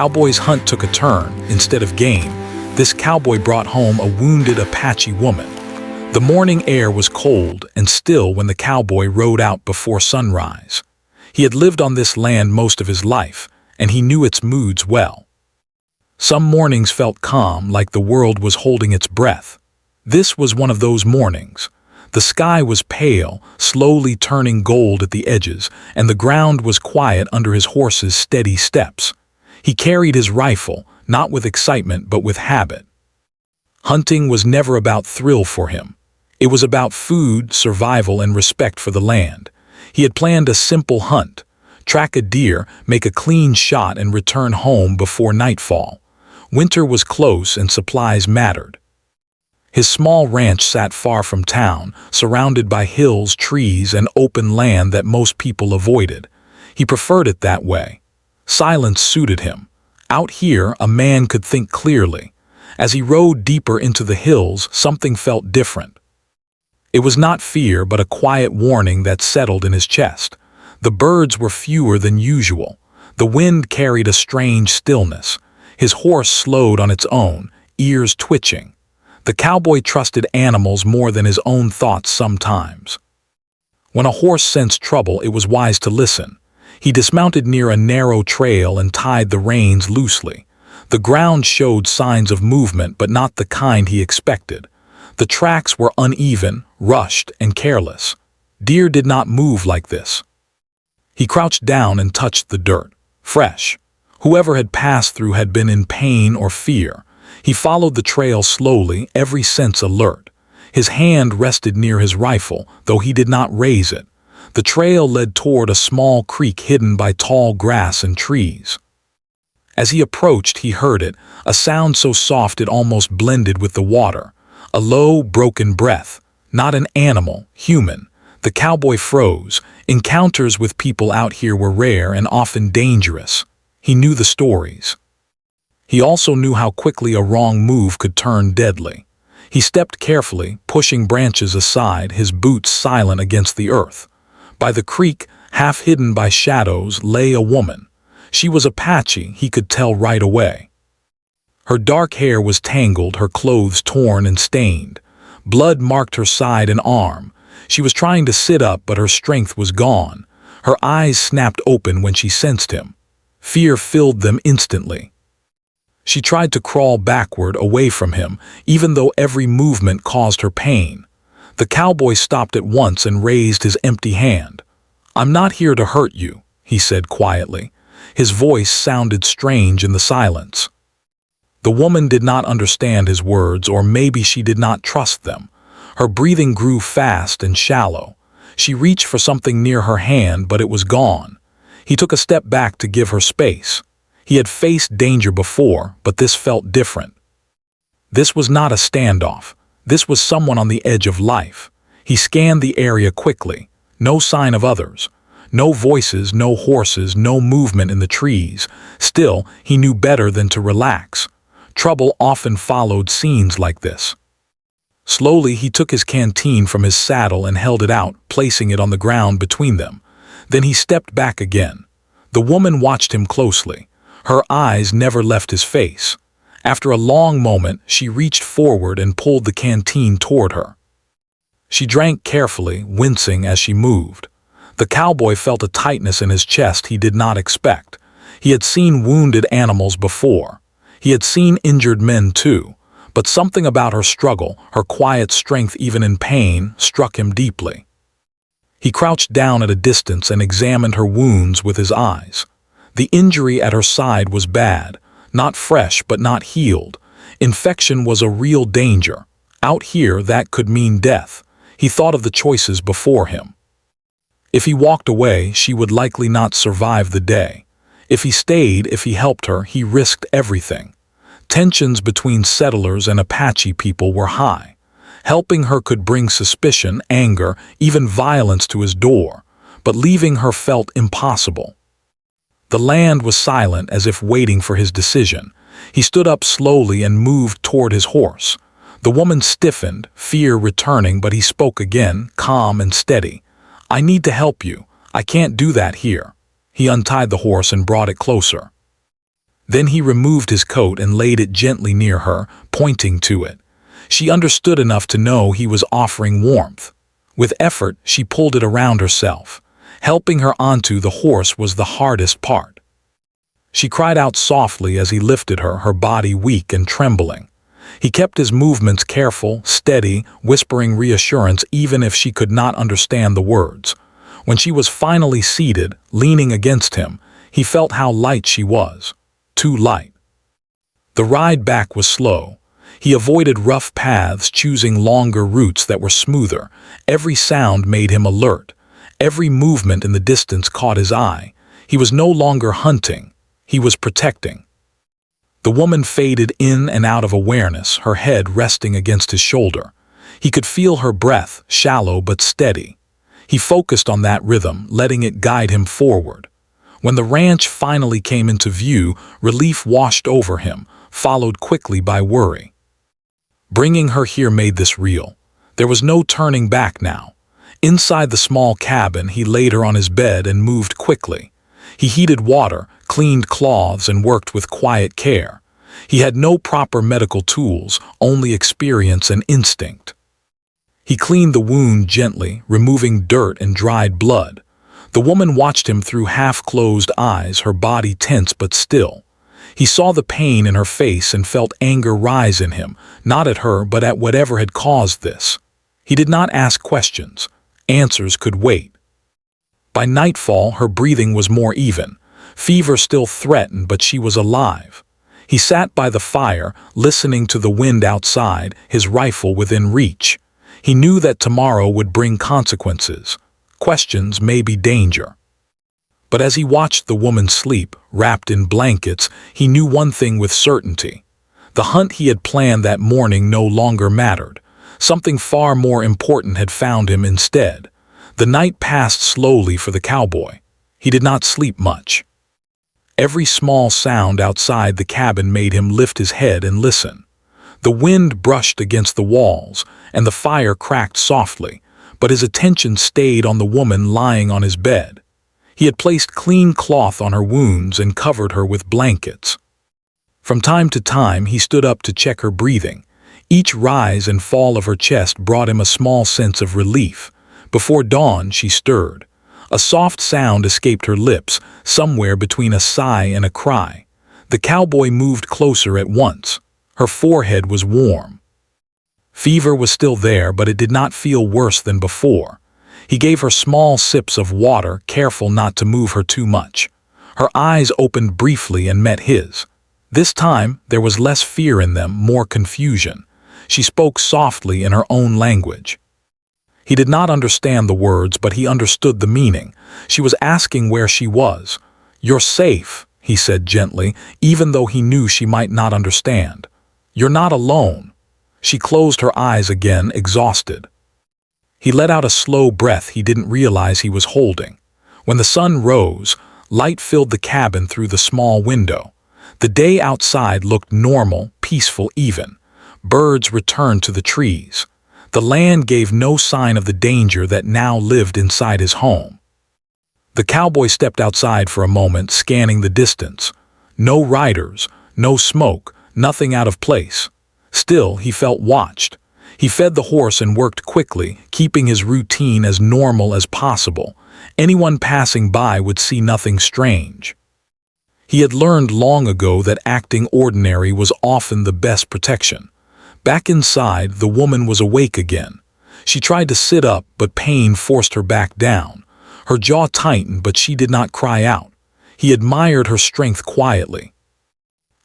Cowboy's hunt took a turn. Instead of game, this cowboy brought home a wounded Apache woman. The morning air was cold and still when the cowboy rode out before sunrise. He had lived on this land most of his life, and he knew its moods well. Some mornings felt calm, like the world was holding its breath. This was one of those mornings. The sky was pale, slowly turning gold at the edges, and the ground was quiet under his horse's steady steps. He carried his rifle, not with excitement but with habit. Hunting was never about thrill for him. It was about food, survival, and respect for the land. He had planned a simple hunt: track a deer, make a clean shot, and return home before nightfall. Winter was close and supplies mattered. His small ranch sat far from town, surrounded by hills, trees, and open land that most people avoided. He preferred it that way. Silence suited him. Out here, a man could think clearly. As he rode deeper into the hills, something felt different. It was not fear, but a quiet warning that settled in his chest. The birds were fewer than usual. The wind carried a strange stillness. His horse slowed on its own, ears twitching. The cowboy trusted animals more than his own thoughts sometimes. When a horse sensed trouble, it was wise to listen. He dismounted near a narrow trail and tied the reins loosely. The ground showed signs of movement, but not the kind he expected. The tracks were uneven, rushed, and careless. Deer did not move like this. He crouched down and touched the dirt. Fresh. Whoever had passed through had been in pain or fear. He followed the trail slowly, every sense alert. His hand rested near his rifle, though he did not raise it. The trail led toward a small creek hidden by tall grass and trees. As he approached, he heard it, a sound so soft it almost blended with the water. A low, broken breath. Not an animal, human. The cowboy froze. Encounters with people out here were rare and often dangerous. He knew the stories. He also knew how quickly a wrong move could turn deadly. He stepped carefully, pushing branches aside, his boots silent against the earth. By the creek, half hidden by shadows, lay a woman. She was Apache, he could tell right away. Her dark hair was tangled, her clothes torn and stained. Blood marked her side and arm. She was trying to sit up, but her strength was gone. Her eyes snapped open when she sensed him. Fear filled them instantly. She tried to crawl backward, away from him, even though every movement caused her pain. The cowboy stopped at once and raised his empty hand. "I'm not here to hurt you," he said quietly. His voice sounded strange in the silence. The woman did not understand his words, or maybe she did not trust them. Her breathing grew fast and shallow. She reached for something near her hand, but it was gone. He took a step back to give her space. He had faced danger before, but this felt different. This was not a standoff. This was someone on the edge of life. He scanned the area quickly. No sign of others. No voices, no horses, no movement in the trees. Still, he knew better than to relax. Trouble often followed scenes like this. Slowly, he took his canteen from his saddle and held it out, placing it on the ground between them. Then he stepped back again. The woman watched him closely. Her eyes never left his face. After a long moment, she reached forward and pulled the canteen toward her. She drank carefully, wincing as she moved. The cowboy felt a tightness in his chest he did not expect. He had seen wounded animals before. He had seen injured men too. But something about her struggle, her quiet strength even in pain, struck him deeply. He crouched down at a distance and examined her wounds with his eyes. The injury at her side was bad. Not fresh, but not healed. Infection was a real danger. Out here, that could mean death. He thought of the choices before him. If he walked away, she would likely not survive the day. If he stayed, if he helped her, he risked everything. Tensions between settlers and Apache people were high. Helping her could bring suspicion, anger, even violence to his door. But leaving her felt impossible. The land was silent, as if waiting for his decision. He stood up slowly and moved toward his horse. The woman stiffened, fear returning, but he spoke again, calm and steady. "I need to help you. I can't do that here." He untied the horse and brought it closer. Then he removed his coat and laid it gently near her, pointing to it. She understood enough to know he was offering warmth. With effort, she pulled it around herself. Helping her onto the horse was the hardest part. She cried out softly as he lifted her, her body weak and trembling. He kept his movements careful, steady, whispering reassurance even if she could not understand the words. When she was finally seated, leaning against him, he felt how light she was. Too light. The ride back was slow. He avoided rough paths, choosing longer routes that were smoother. Every sound made him alert. Every movement in the distance caught his eye. He was no longer hunting. He was protecting. The woman faded in and out of awareness, her head resting against his shoulder. He could feel her breath, shallow but steady. He focused on that rhythm, letting it guide him forward. When the ranch finally came into view, relief washed over him, followed quickly by worry. Bringing her here made this real. There was no turning back now. Inside the small cabin, he laid her on his bed and moved quickly. He heated water, cleaned cloths, and worked with quiet care. He had no proper medical tools, only experience and instinct. He cleaned the wound gently, removing dirt and dried blood. The woman watched him through half-closed eyes, her body tense but still. He saw the pain in her face and felt anger rise in him, not at her but at whatever had caused this. He did not ask questions. Answers could wait. By nightfall, her breathing was more even. Fever still threatened, but she was alive. He sat by the fire, listening to the wind outside, his rifle within reach. He knew that tomorrow would bring consequences. Questions, maybe danger. But as he watched the woman sleep, wrapped in blankets, he knew one thing with certainty. The hunt he had planned that morning no longer mattered. Something far more important had found him instead. The night passed slowly for the cowboy. He did not sleep much. Every small sound outside the cabin made him lift his head and listen. The wind brushed against the walls, and the fire cracked softly, but his attention stayed on the woman lying on his bed. He had placed clean cloth on her wounds and covered her with blankets. From time to time, he stood up to check her breathing. Each rise and fall of her chest brought him a small sense of relief. Before dawn, she stirred. A soft sound escaped her lips, somewhere between a sigh and a cry. The cowboy moved closer at once. Her forehead was warm. Fever was still there, but it did not feel worse than before. He gave her small sips of water, careful not to move her too much. Her eyes opened briefly and met his. This time, there was less fear in them, more confusion. She spoke softly in her own language. He did not understand the words, but he understood the meaning. She was asking where she was. "You're safe," he said gently, even though he knew she might not understand. "You're not alone." She closed her eyes again, exhausted. He let out a slow breath he didn't realize he was holding. When the sun rose, light filled the cabin through the small window. The day outside looked normal, peaceful even. Birds returned to the trees. The land gave no sign of the danger that now lived inside his home. The cowboy stepped outside for a moment, scanning the distance. No riders, no smoke, nothing out of place. Still, he felt watched. He fed the horse and worked quickly, keeping his routine as normal as possible. Anyone passing by would see nothing strange. He had learned long ago that acting ordinary was often the best protection. Back inside, the woman was awake again. She tried to sit up, but pain forced her back down. Her jaw tightened, but she did not cry out. He admired her strength quietly.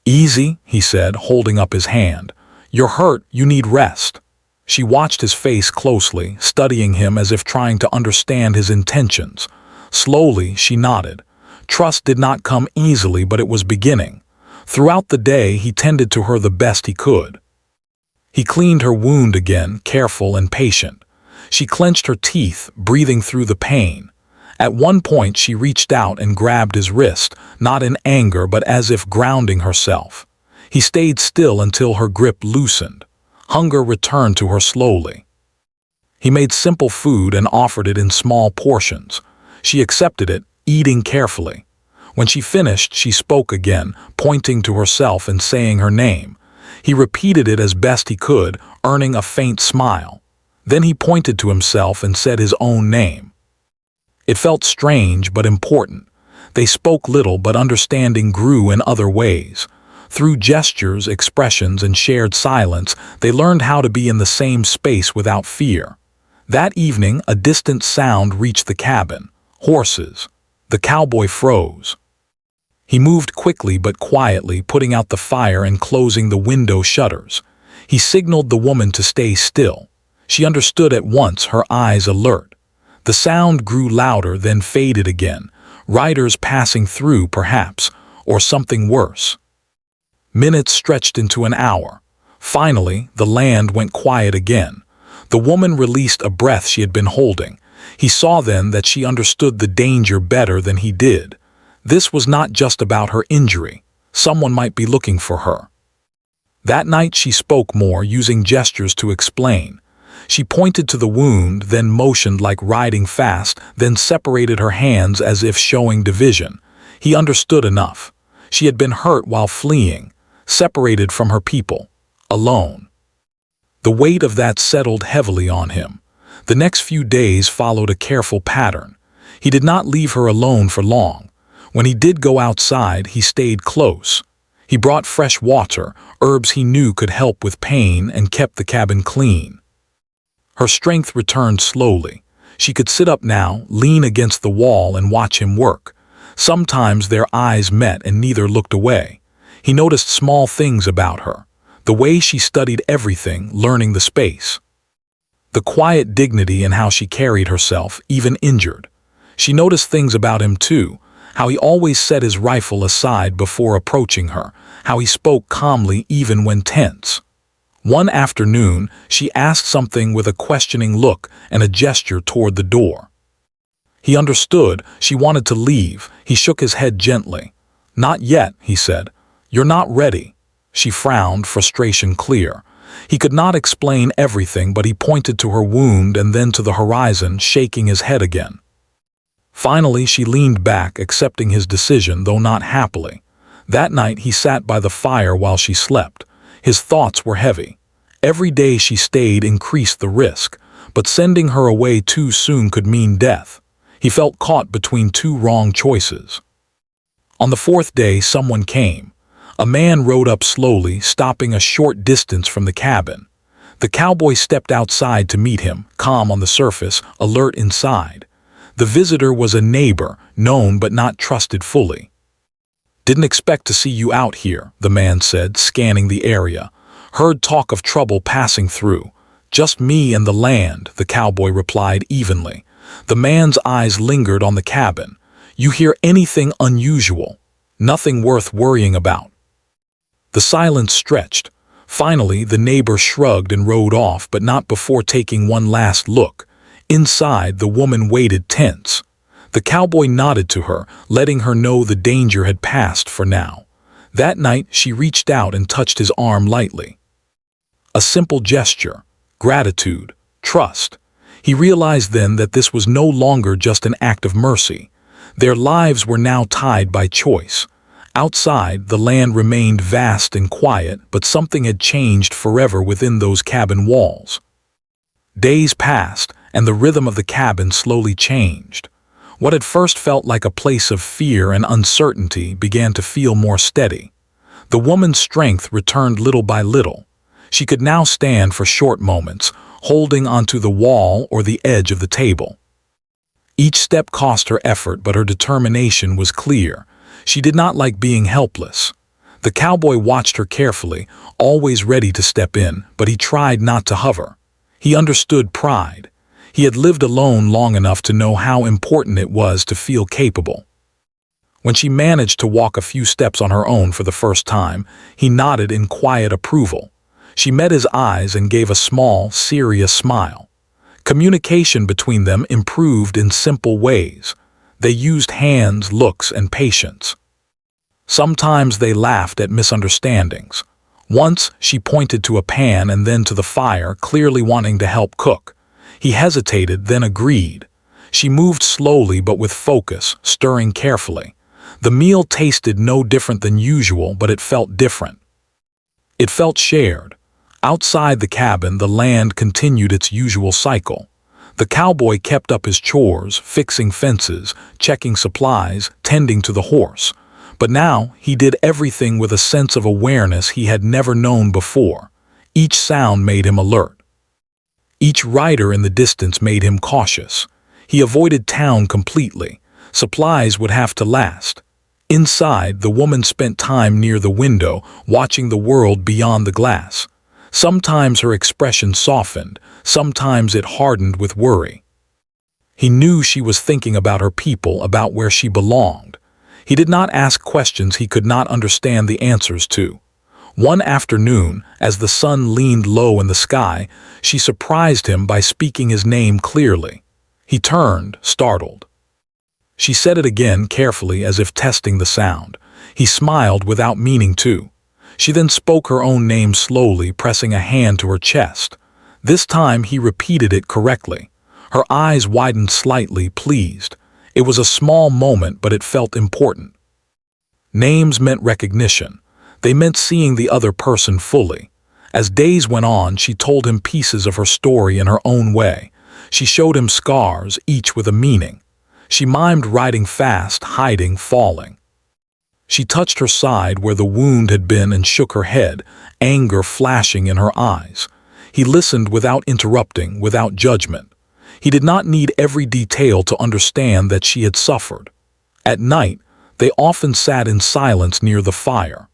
"Easy," he said, holding up his hand. "You're hurt, you need rest." She watched his face closely, studying him as if trying to understand his intentions. Slowly, she nodded. Trust did not come easily, but it was beginning. Throughout the day, he tended to her the best he could. He cleaned her wound again, careful and patient. She clenched her teeth, breathing through the pain. At one point, she reached out and grabbed his wrist, not in anger but as if grounding herself. He stayed still until her grip loosened. Hunger returned to her slowly. He made simple food and offered it in small portions. She accepted it, eating carefully. When she finished, she spoke again, pointing to herself and saying her name. He repeated it as best he could, earning a faint smile. Then he pointed to himself and said his own name. It felt strange but important. They spoke little, but understanding grew in other ways. Through gestures, expressions, and shared silence, they learned how to be in the same space without fear. That evening, a distant sound reached the cabin. Horses. The cowboy froze. He moved quickly but quietly, putting out the fire and closing the window shutters. He signaled the woman to stay still. She understood at once, her eyes alert. The sound grew louder, then faded again. Riders passing through, perhaps, or something worse. Minutes stretched into an hour. Finally, the land went quiet again. The woman released a breath she had been holding. He saw then that she understood the danger better than he did. This was not just about her injury. Someone might be looking for her. That night she spoke more, using gestures to explain. She pointed to the wound, then motioned like riding fast, then separated her hands as if showing division. He understood enough. She had been hurt while fleeing, separated from her people, alone. The weight of that settled heavily on him. The next few days followed a careful pattern. He did not leave her alone for long. When he did go outside, he stayed close. He brought fresh water, herbs he knew could help with pain, and kept the cabin clean. Her strength returned slowly. She could sit up now, lean against the wall, and watch him work. Sometimes their eyes met and neither looked away. He noticed small things about her. The way she studied everything, learning the space. The quiet dignity in how she carried herself, even injured. She noticed things about him too, how he always set his rifle aside before approaching her, how he spoke calmly even when tense. One afternoon, she asked something with a questioning look and a gesture toward the door. He understood. She wanted to leave. He shook his head gently. "Not yet," he said. "You're not ready." She frowned, frustration clear. He could not explain everything, but he pointed to her wound and then to the horizon, shaking his head again. Finally, she leaned back, accepting his decision, though not happily. That night, he sat by the fire while she slept. His thoughts were heavy. Every day she stayed increased the risk, but sending her away too soon could mean death. He felt caught between two wrong choices. On the fourth day, someone came. A man rode up slowly, stopping a short distance from the cabin. The cowboy stepped outside to meet him, calm on the surface, alert inside. The visitor was a neighbor, known but not trusted fully. "Didn't expect to see you out here," the man said, scanning the area. "Heard talk of trouble passing through." "Just me and the land," the cowboy replied evenly. The man's eyes lingered on the cabin. "You hear anything unusual?" "Nothing worth worrying about." The silence stretched. Finally, the neighbor shrugged and rode off, but not before taking one last look. Inside, the woman waited tense. The cowboy nodded to her, letting her know the danger had passed for now. That night, she reached out and touched his arm lightly. A simple gesture, gratitude, trust. He realized then that this was no longer just an act of mercy. Their lives were now tied by choice. Outside, the land remained vast and quiet, but something had changed forever within those cabin walls. Days passed, and the rhythm of the cabin slowly changed. What had first felt like a place of fear and uncertainty began to feel more steady. The woman's strength returned little by little. She could now stand for short moments, holding onto the wall or the edge of the table. Each step cost her effort, but her determination was clear. She did not like being helpless. The cowboy watched her carefully, always ready to step in, but he tried not to hover. He understood pride. He had lived alone long enough to know how important it was to feel capable. When she managed to walk a few steps on her own for the first time, he nodded in quiet approval. She met his eyes and gave a small, serious smile. Communication between them improved in simple ways. They used hands, looks, and patience. Sometimes they laughed at misunderstandings. Once, she pointed to a pan and then to the fire, clearly wanting to help cook. He hesitated, then agreed. She moved slowly but with focus, stirring carefully. The meal tasted no different than usual, but it felt different. It felt shared. Outside the cabin, the land continued its usual cycle. The cowboy kept up his chores, fixing fences, checking supplies, tending to the horse. But now he did everything with a sense of awareness he had never known before. Each sound made him alert. Each rider in the distance made him cautious. He avoided town completely. Supplies would have to last. Inside, the woman spent time near the window, watching the world beyond the glass. Sometimes her expression softened, sometimes it hardened with worry. He knew she was thinking about her people, about where she belonged. He did not ask questions he could not understand the answers to. One afternoon, as the sun leaned low in the sky, she surprised him by speaking his name clearly. He turned, startled. She said it again carefully, as if testing the sound. He smiled without meaning to. She then spoke her own name slowly, pressing a hand to her chest. This time he repeated it correctly. Her eyes widened slightly, pleased. It was a small moment, but it felt important. Names meant recognition. They meant seeing the other person fully. As days went on, she told him pieces of her story in her own way. She showed him scars, each with a meaning. She mimed riding fast, hiding, falling. She touched her side where the wound had been and shook her head, anger flashing in her eyes. He listened without interrupting, without judgment. He did not need every detail to understand that she had suffered. At night, they often sat in silence near the fire.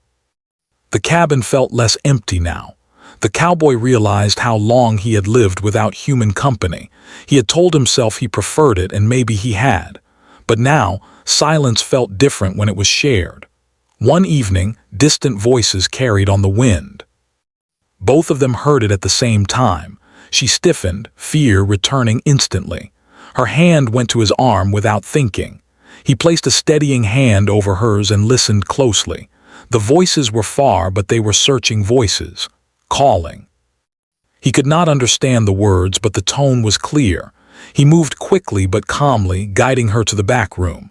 The cabin felt less empty now. The cowboy realized how long he had lived without human company. He had told himself he preferred it, and maybe he had. But now, silence felt different when it was shared. One evening, distant voices carried on the wind. Both of them heard it at the same time. She stiffened, fear returning instantly. Her hand went to his arm without thinking. He placed a steadying hand over hers and listened closely. The voices were far, but they were searching voices, calling. He could not understand the words, but the tone was clear. He moved quickly but calmly, guiding her to the back room.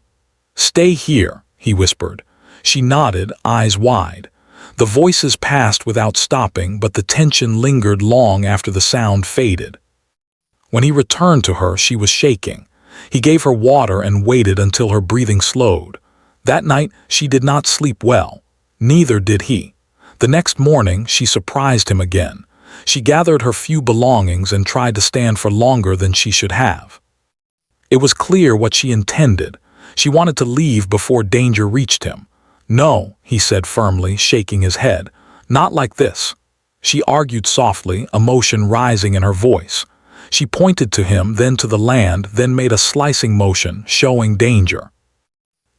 "Stay here," he whispered. She nodded, eyes wide. The voices passed without stopping, but the tension lingered long after the sound faded. When he returned to her, she was shaking. He gave her water and waited until her breathing slowed. That night, she did not sleep well. Neither did he. The next morning, she surprised him again. She gathered her few belongings and tried to stand for longer than she should have. It was clear what she intended. She wanted to leave before danger reached him. "No," he said firmly, shaking his head. "Not like this." She argued softly, emotion rising in her voice. She pointed to him, then to the land, then made a slicing motion, showing danger.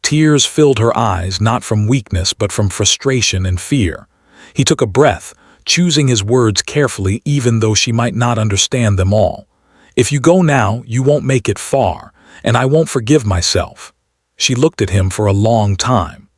Tears filled her eyes, not from weakness but from frustration and fear. He took a breath, choosing his words carefully even though she might not understand them all. "If you go now, you won't make it far, and I won't forgive myself." She looked at him for a long time.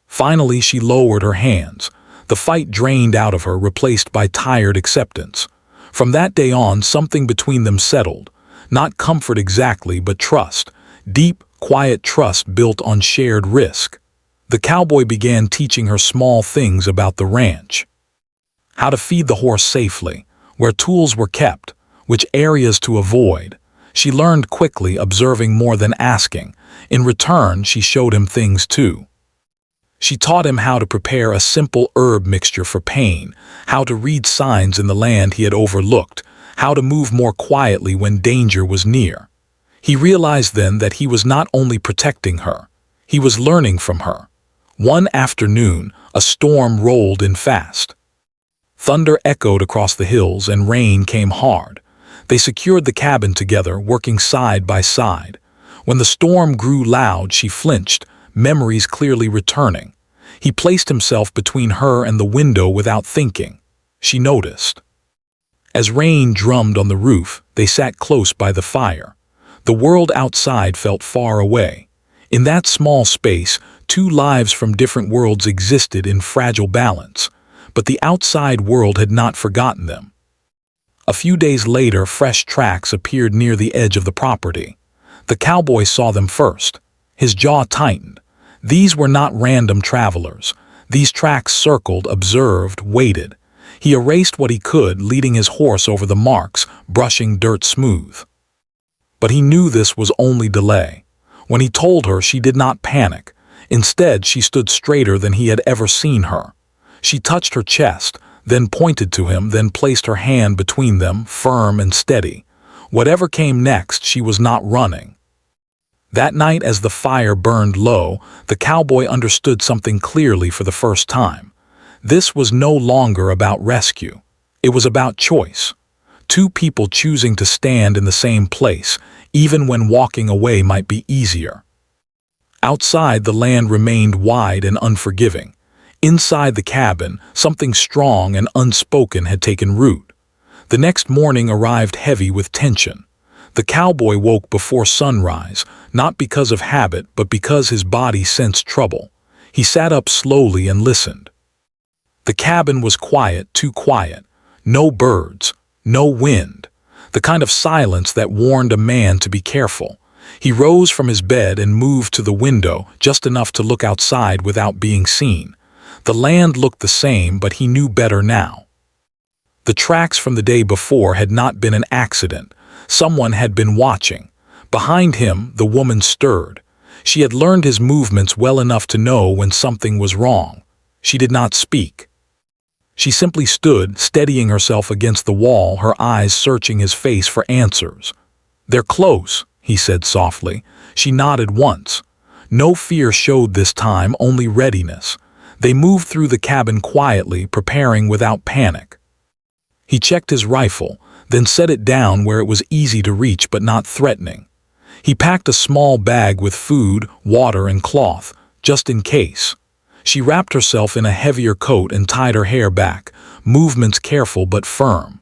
Finally, she lowered her hands. The fight drained out of her, replaced by tired acceptance. From that day on, something between them settled. Not comfort exactly, but trust. Deep, quiet trust built on shared risk. The cowboy began teaching her small things about the ranch. How to feed the horse safely, where tools were kept, which areas to avoid. She learned quickly, observing more than asking. In return, she showed him things too. She taught him how to prepare a simple herb mixture for pain, how to read signs in the land he had overlooked, how to move more quietly when danger was near. He realized then that he was not only protecting her, he was learning from her. One afternoon, a storm rolled in fast. Thunder echoed across the hills and rain came hard. They secured the cabin together, working side by side. When the storm grew loud, she flinched, memories clearly returning. He placed himself between her and the window without thinking. She noticed. As rain drummed on the roof, they sat close by the fire. The world outside felt far away. In that small space, two lives from different worlds existed in fragile balance, but the outside world had not forgotten them. A few days later, fresh tracks appeared near the edge of the property. The cowboy saw them first. His jaw tightened. These were not random travelers. These tracks circled, observed, waited. He erased what he could, leading his horse over the marks, brushing dirt smooth. But he knew this was only delay. When he told her, she did not panic. Instead, she stood straighter than he had ever seen her. She touched her chest, then pointed to him, then placed her hand between them, firm and steady. Whatever came next, she was not running. That night, as the fire burned low, the cowboy understood something clearly for the first time. This was no longer about rescue. It was about choice. Two people choosing to stand in the same place, even when walking away might be easier. Outside, the land remained wide and unforgiving. Inside the cabin, something strong and unspoken had taken root. The next morning arrived heavy with tension. The cowboy woke before sunrise, not because of habit, but because his body sensed trouble. He sat up slowly and listened. The cabin was quiet, too quiet. No birds, no wind. The kind of silence that warned a man to be careful. He rose from his bed and moved to the window, just enough to look outside without being seen. The land looked the same, but he knew better now. The tracks from the day before had not been an accident. Someone had been watching. Behind him, the woman stirred. She had learned his movements well enough to know when something was wrong. She did not speak. She simply stood, steadying herself against the wall, her eyes searching his face for answers. "They're close," he said softly. She nodded once. No fear showed this time, only readiness. They moved through the cabin quietly, preparing without panic. He checked his rifle, then set it down where it was easy to reach but not threatening. He packed a small bag with food, water, and cloth, just in case. She wrapped herself in a heavier coat and tied her hair back, movements careful but firm.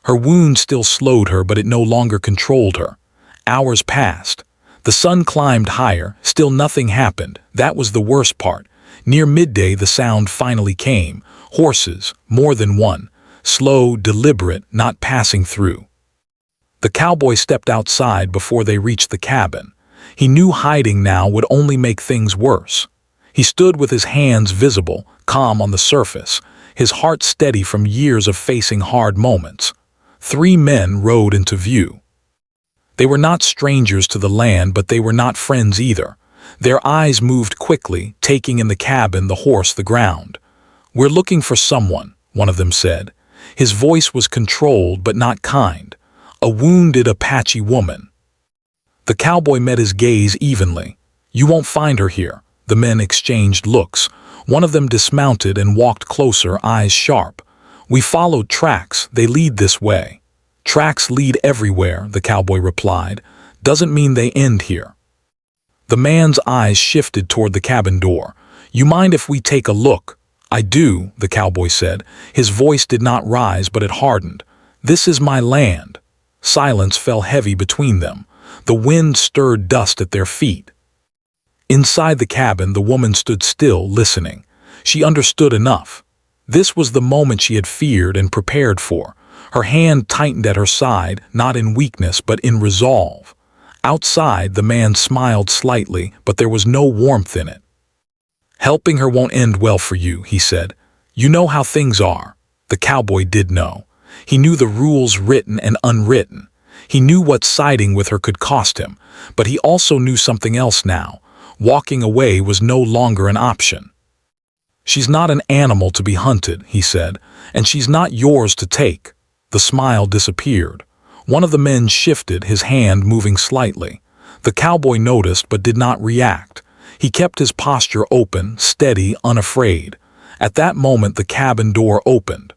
Her wound still slowed her, but it no longer controlled her. Hours passed. The sun climbed higher, still nothing happened. That was the worst part. Near midday, the sound finally came. Horses, more than one. Slow, deliberate, not passing through. The cowboy stepped outside before they reached the cabin. He knew hiding now would only make things worse. He stood with his hands visible, calm on the surface, his heart steady from years of facing hard moments. 3 men rode into view. They were not strangers to the land, but they were not friends either. Their eyes moved quickly, taking in the cabin, the horse, the ground. "We're looking for someone," one of them said. His voice was controlled but not kind. "A wounded Apache woman." The cowboy met his gaze evenly. "You won't find her here." The men exchanged looks. One of them dismounted and walked closer, eyes sharp. "We followed tracks. They lead this way." "Tracks lead everywhere," the cowboy replied. "Doesn't mean they end here." The man's eyes shifted toward the cabin door. "You mind if we take a look?" "I do," the cowboy said. His voice did not rise, but it hardened. "This is my land." Silence fell heavy between them. The wind stirred dust at their feet. Inside the cabin, the woman stood still, listening. She understood enough. This was the moment she had feared and prepared for. Her hand tightened at her side, not in weakness, but in resolve. Outside, the man smiled slightly, but there was no warmth in it. "Helping her won't end well for you," he said. "You know how things are." The cowboy did know. He knew the rules, written and unwritten. He knew what siding with her could cost him, but he also knew something else now. Walking away was no longer an option. "She's not an animal to be hunted," he said, "and she's not yours to take." The smile disappeared. One of the men shifted, his hand moving slightly. The cowboy noticed but did not react. He kept his posture open, steady, unafraid. At that moment, the cabin door opened.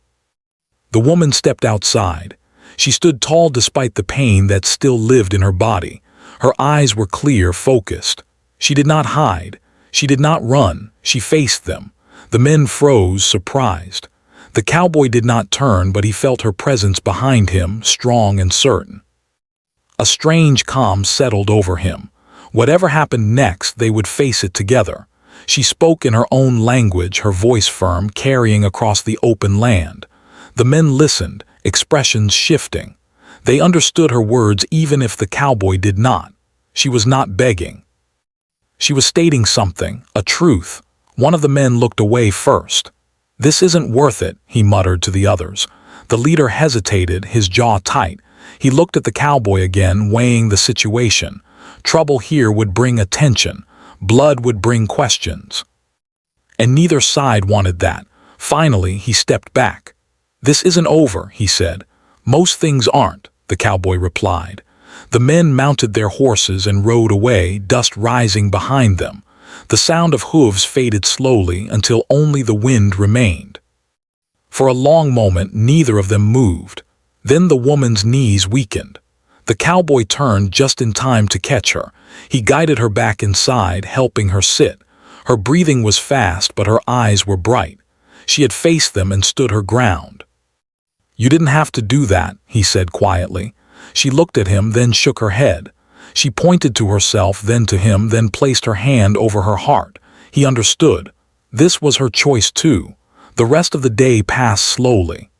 The woman stepped outside. She stood tall despite the pain that still lived in her body. Her eyes were clear, focused. She did not hide. She did not run. She faced them. The men froze, surprised. The cowboy did not turn, but he felt her presence behind him, strong and certain. A strange calm settled over him. Whatever happened next, they would face it together. She spoke in her own language, her voice firm, carrying across the open land. The men listened, expressions shifting. They understood her words even if the cowboy did not. She was not begging. She was stating something, a truth. One of the men looked away first. "This isn't worth it," he muttered to the others. The leader hesitated, his jaw tight. He looked at the cowboy again, weighing the situation. Trouble here would bring attention. Blood would bring questions. And neither side wanted that. Finally, he stepped back. "This isn't over," he said. "Most things aren't," the cowboy replied. The men mounted their horses and rode away, dust rising behind them. The sound of hooves faded slowly until only the wind remained. For a long moment, neither of them moved. Then the woman's knees weakened. The cowboy turned just in time to catch her. He guided her back inside, helping her sit. Her breathing was fast, but her eyes were bright. She had faced them and stood her ground. "You didn't have to do that," he said quietly. She looked at him, then shook her head. She pointed to herself, then to him, then placed her hand over her heart. He understood. This was her choice too. The rest of the day passed slowly.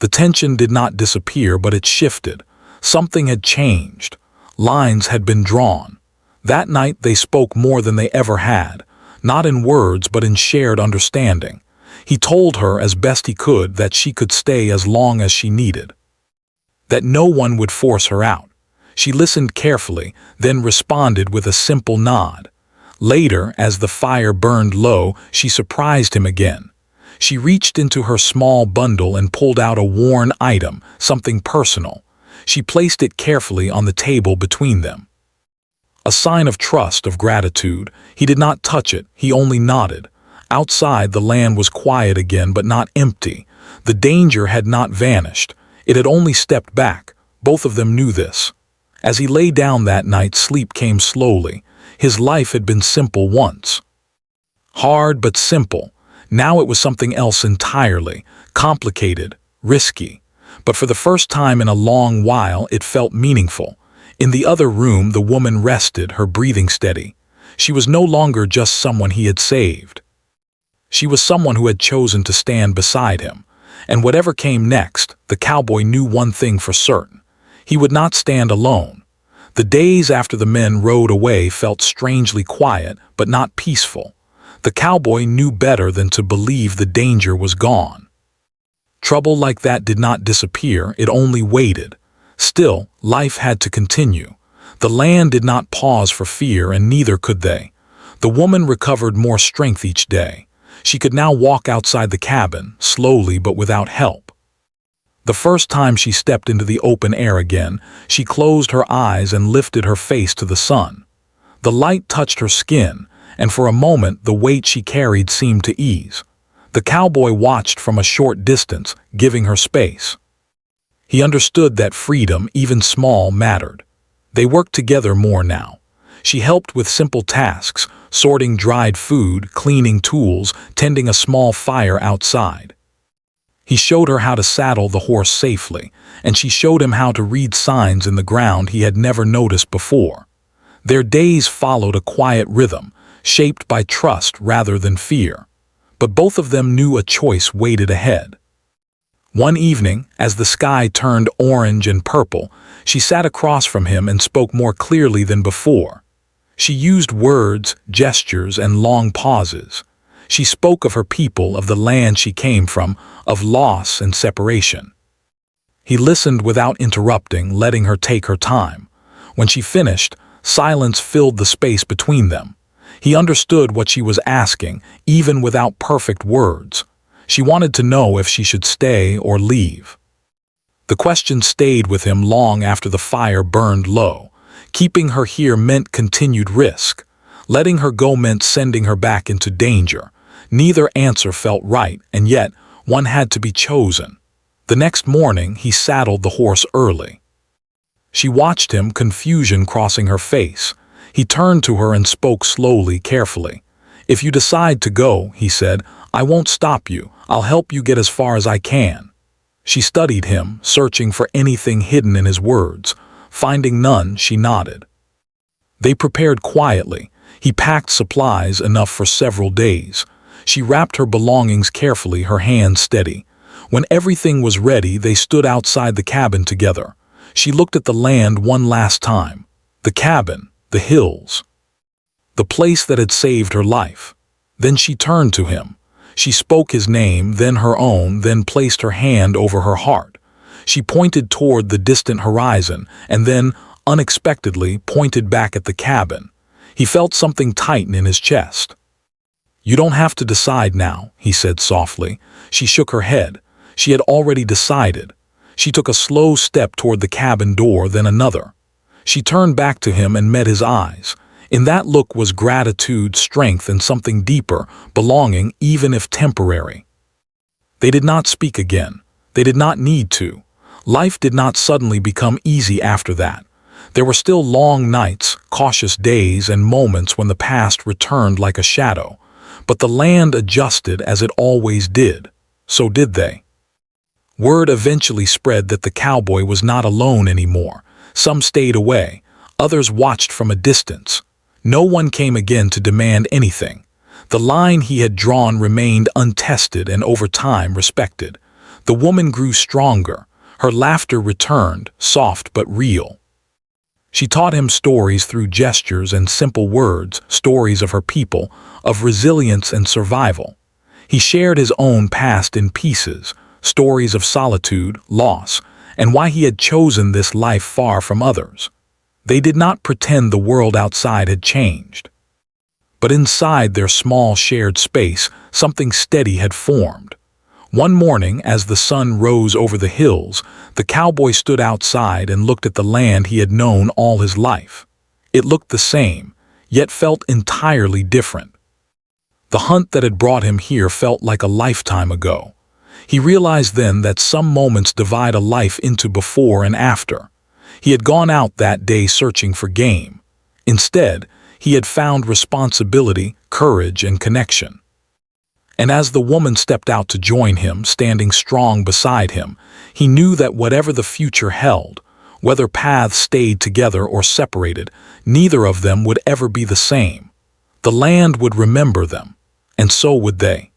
The tension did not disappear, but it shifted. Something had changed. Lines had been drawn. That night they spoke more than they ever had, not in words but in shared understanding. He told her as best he could that she could stay as long as she needed, that no one would force her out. She listened carefully, then responded with a simple nod. Later, as the fire burned low, she surprised him again. She reached into her small bundle and pulled out a worn item, something personal. She placed it carefully on the table between them. A sign of trust, of gratitude. He did not touch it, he only nodded. Outside, the land was quiet again, but not empty. The danger had not vanished. It had only stepped back. Both of them knew this. As he lay down that night, sleep came slowly. His life had been simple once. Hard but simple. Now it was something else entirely. Complicated, risky. But for the first time in a long while, it felt meaningful. In the other room, the woman rested, her breathing steady. She was no longer just someone he had saved. She was someone who had chosen to stand beside him. And whatever came next, the cowboy knew one thing for certain. He would not stand alone. The days after the men rode away felt strangely quiet, but not peaceful. The cowboy knew better than to believe the danger was gone. Trouble like that did not disappear, it only waited. Still, life had to continue. The land did not pause for fear, and neither could they. The woman recovered more strength each day. She could now walk outside the cabin, slowly but without help. The first time she stepped into the open air again, she closed her eyes and lifted her face to the sun. The light touched her skin, and for a moment the weight she carried seemed to ease. The cowboy watched from a short distance, giving her space. He understood that freedom, even small, mattered. They worked together more now. She helped with simple tasks, sorting dried food, cleaning tools, tending a small fire outside. He showed her how to saddle the horse safely, and she showed him how to read signs in the ground he had never noticed before. Their days followed a quiet rhythm, shaped by trust rather than fear. But both of them knew a choice waited ahead. One evening, as the sky turned orange and purple, she sat across from him and spoke more clearly than before. She used words, gestures, and long pauses. She spoke of her people, of the land she came from, of loss and separation. He listened without interrupting, letting her take her time. When she finished, silence filled the space between them. He understood what she was asking, even without perfect words. She wanted to know if she should stay or leave. The question stayed with him long after the fire burned low. Keeping her here meant continued risk. Letting her go meant sending her back into danger. Neither answer felt right, and yet one had to be chosen. The next morning, he saddled the horse early. She watched him, confusion crossing her face. He turned to her and spoke slowly, carefully. "If you decide to go," he said, "I won't stop you. I'll help you get as far as I can." She studied him, searching for anything hidden in his words. Finding none, she nodded. They prepared quietly. He packed supplies, enough for several days. She wrapped her belongings carefully, her hands steady. When everything was ready, they stood outside the cabin together. She looked at the land one last time. The cabin, the hills. the place that had saved her life. Then she turned to him. She spoke his name, then her own, then placed her hand over her heart. She pointed toward the distant horizon, and then, unexpectedly, pointed back at the cabin. He felt something tighten in his chest. "You don't have to decide now," he said softly. She shook her head. She had already decided. She took a slow step toward the cabin door, then another. She turned back to him and met his eyes. In that look was gratitude, strength, and something deeper, belonging, even if temporary. They did not speak again. They did not need to. Life did not suddenly become easy after that. There were still long nights, cautious days, and moments when the past returned like a shadow. But the land adjusted as it always did. So did they. Word eventually spread that the cowboy was not alone anymore. Some stayed away. Others watched from a distance. No one came again to demand anything. The line he had drawn remained untested and over time respected. The woman grew stronger. Her laughter returned, soft but real. She taught him stories through gestures and simple words, stories of her people, of resilience and survival. He shared his own past in pieces, stories of solitude, loss, and why he had chosen this life far from others. They did not pretend the world outside had changed. But inside their small shared space, something steady had formed. One morning, as the sun rose over the hills, the cowboy stood outside and looked at the land he had known all his life. It looked the same, yet felt entirely different. The hunt that had brought him here felt like a lifetime ago. He realized then that some moments divide a life into before and after. He had gone out that day searching for game. Instead, he had found responsibility, courage, and connection. And as the woman stepped out to join him, standing strong beside him, he knew that whatever the future held, whether paths stayed together or separated, neither of them would ever be the same. The land would remember them, and so would they.